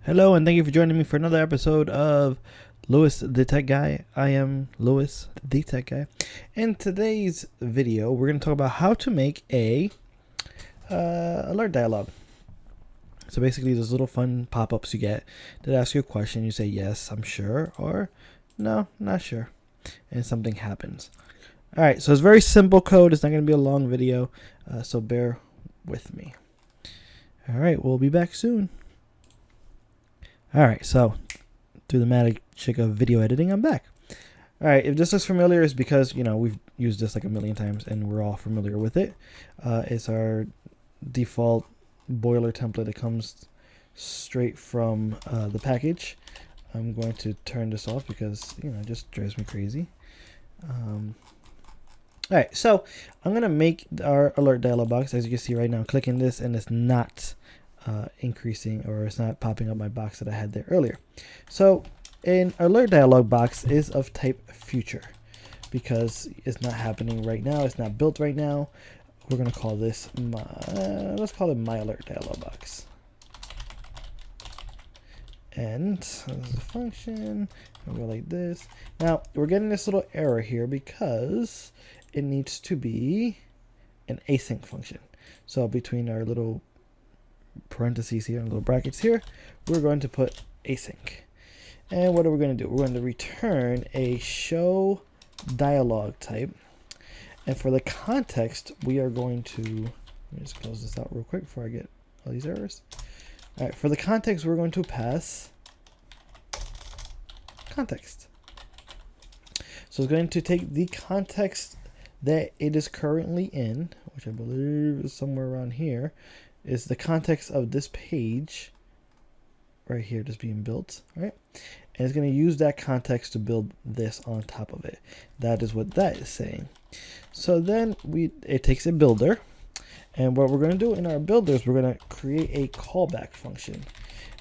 Hello, and thank you for joining me for another episode of Lewis the Tech Guy. I am Lewis the Tech Guy. In today's video, we're going to talk about how to make a alert dialog. So basically, there's little fun pop-ups you get that ask you a question. You say yes, I'm sure, or no, not sure, and something happens. All right, so it's very simple code. It's not going to be a long video, so bear with me. All right, we'll be back soon. All right, so through the magic of video editing, I'm back. All right, if this looks familiar, it's because, you know, we've used this like a million times and we're all familiar with it. It's our default boiler template that comes straight from the package. I'm going to turn this off because, you know, it just drives me crazy. All right, so I'm going to make our alert dialog box. As you can see right now, I'm clicking this and it's not increasing, or it's not popping up my box that I had there earlier. So an alert dialog box is of type future because it's not happening right now. It's not built right now. We're going to call this let's call it my alert dialog box. And this is a function. We'll go like this. Now we're getting this little error here because it needs to be an async function. So between our little parentheses here and little brackets here, we're going to put async. And what are we going to do? We're going to return a showDialog type. And for the context, we are going to, let me just close this out real quick before I get all these errors. All right, for the context, we're going to pass context. So it's going to take the context that it is currently in, which I believe is somewhere around here, is the context of this page right here just being built, right? And it's going to use that context to build this on top of it. That is what that is saying. So then it takes a builder, and what we're going to do in our builder is we're going to create a callback function.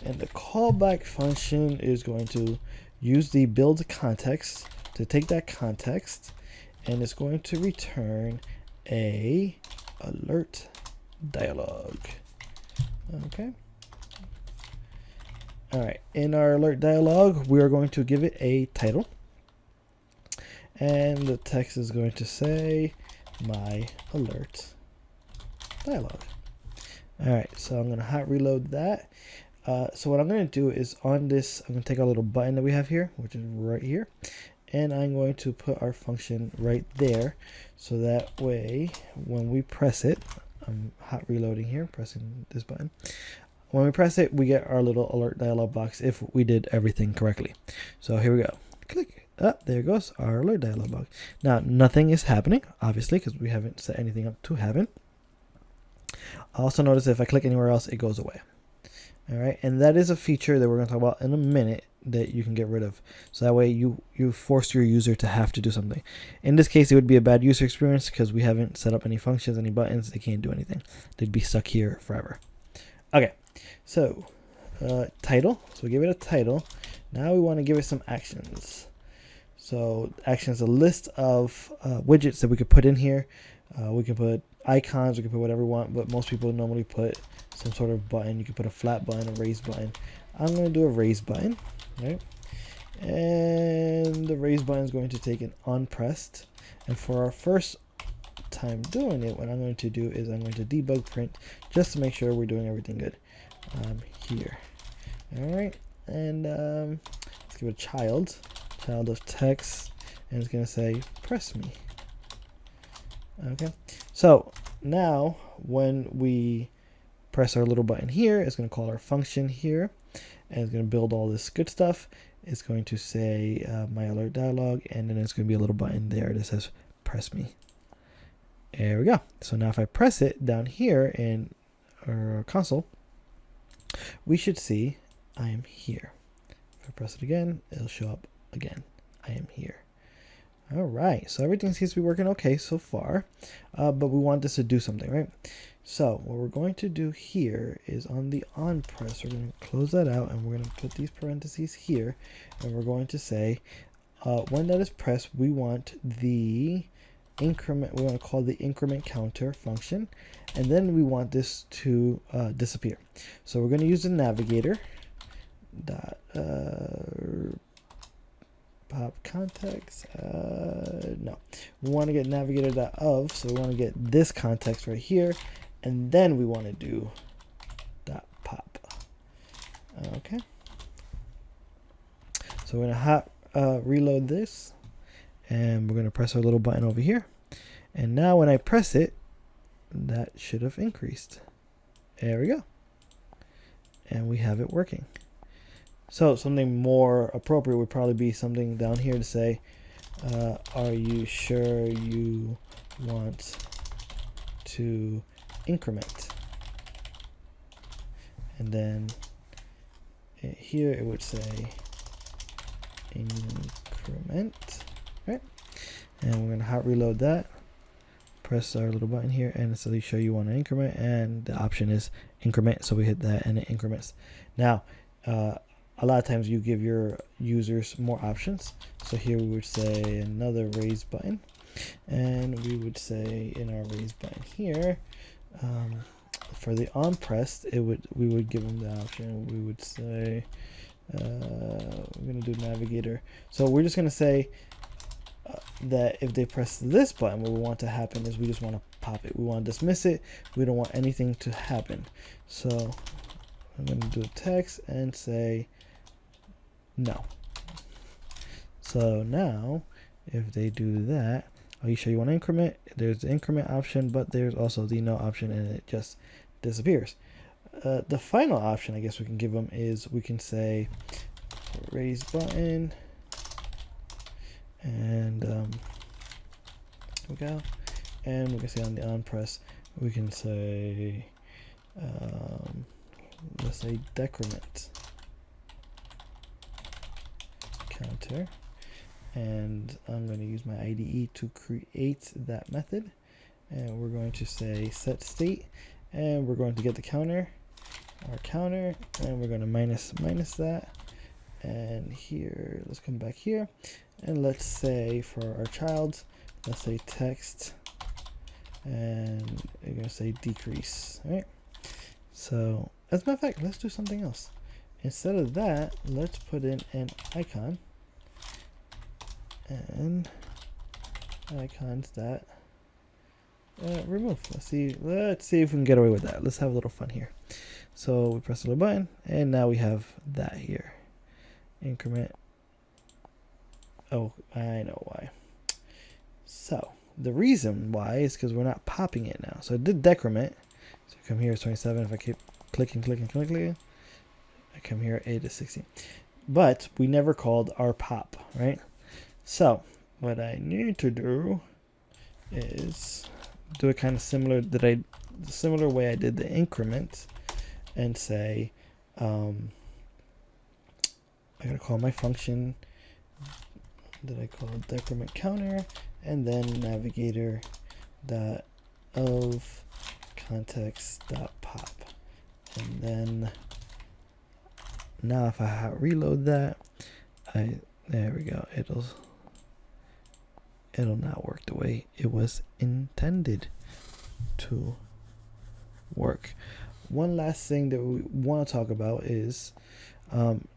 And the callback function is going to use the build context to take that context, and it's going to return a alert dialog. Okay. All right. In our alert dialog, we are going to give it a title, and the text is going to say my alert dialog. All right. So I'm going to hot reload that. So what I'm going to do is on this, I'm going to take our little button that we have here, which is right here, and I'm going to put our function right there, so that way when we press it, I'm hot reloading here, pressing this button. When we press it, we get our little alert dialog box if we did everything correctly. So here we go. Click. There goes our alert dialog box. Now, nothing is happening, obviously, because we haven't set anything up to happen. Also notice if I click anywhere else, it goes away. All right, and that is a feature that we're going to talk about in a minute that you can get rid of. So that way you force your user to have to do something. In this case, it would be a bad user experience because we haven't set up any functions, any buttons. They can't do anything. They'd be stuck here forever. Okay, so title. So we give it a title. Now we want to give it some actions. So actions, a list of widgets that we could put in here. We can put icons, we can put whatever we want, but most people normally put some sort of button. You can put a flat button, a raised button. I'm going to do a raised button, right? And the raised button is going to take an unpressed. And for our first time doing it, what I'm going to do is I'm going to debug print just to make sure we're doing everything good. Here. All right. And let's give it a child of text, and it's going to say press me. Okay. So now when we press our little button here, it's going to call our function here, and it's going to build all this good stuff. It's going to say my alert dialog, and then it's going to be a little button there that says press me. There we go. So now if I press it down here in our console, we should see I am here. If I press it again, it'll show up again. I am here. All right, so everything seems to be working okay so far, but we want this to do something, right? So what we're going to do here is on the on press, we're going to close that out, and we're going to put these parentheses here, and we're going to say when that is pressed, we want the increment, we want to call the increment counter function, and then we want this to disappear. So we're going to use the navigator dot pop context. No, we want to get navigator dot of, so we want to get this context right here, and then we want to do dot pop. Okay. So we're gonna hot reload this, and we're gonna press our little button over here, and now when I press it, that should have increased. There we go, and we have it working. So something more appropriate would probably be something down here to say, are you sure you want to increment? And then here it would say increment, right? And we're going to hot reload that, press our little button here, and so you show you want to increment, and the option is increment, so we hit that and it increments. Now a lot of times you give your users more options, so here we would say another raise button, and we would say in our raise button here, for the on pressed, we would give them the option. We would say we're going to do navigator, so we're just going to say that if they press this button, what we want to happen is we just want to pop it. We want to dismiss it. We don't want anything to happen. So I'm going to do a text and say no. So now if they do that, are you sure you want to increment? There's the increment option, but there's also the no option, and it just disappears. The final option I guess we can give them is we can say raise button, and we go, and we can say on the on press we can say let's say decrement counter, and I'm going to use my IDE to create that method, and we're going to say set state, and we're going to get the counter, our counter, and we're going to minus that, and here let's come back here, and let's say for our child, let's say text, and we're going to say decrease. All right, so as a matter of fact, let's do something else. Instead of that, let's put in an icon, and icons that remove. Let's see if we can get away with that. Let's have a little fun here. So we press the little button, and now we have that here. Increment. Oh, I know why. So the reason why is because we're not popping it now. So it did decrement. So come here, it's 27. If I keep clicking, I come here, 8 is 16. But we never called our pop, right? So what I need to do is do it kind of similar similar way I did the increment, and say I'm gonna call my function that I call decrement counter, and then navigator dot of context dot pop, and then now if I reload that, there we go, it'll not work the way it was intended to work. One last thing that we want to talk about is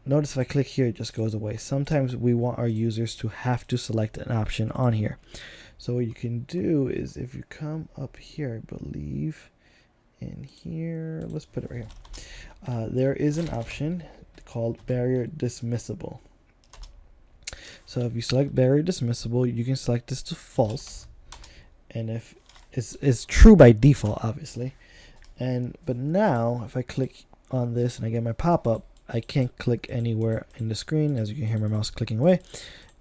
notice if I click here, it just goes away. Sometimes we want our users to have to select an option on here. So what you can do is if you come up here, I believe in here, let's put it right here. There is an option called barrier dismissible. So if you select barrier dismissible, you can select this to false, and if it's true by default, obviously. But now if I click on this and I get my pop-up, I can't click anywhere in the screen, as you can hear my mouse clicking away,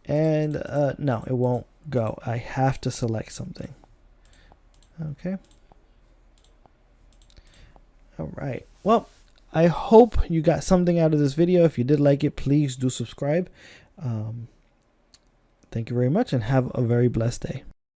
and no, it won't go. I have to select something. Okay. All right. Well, I hope you got something out of this video. If you did like it, please do subscribe. Thank you very much, and have a very blessed day.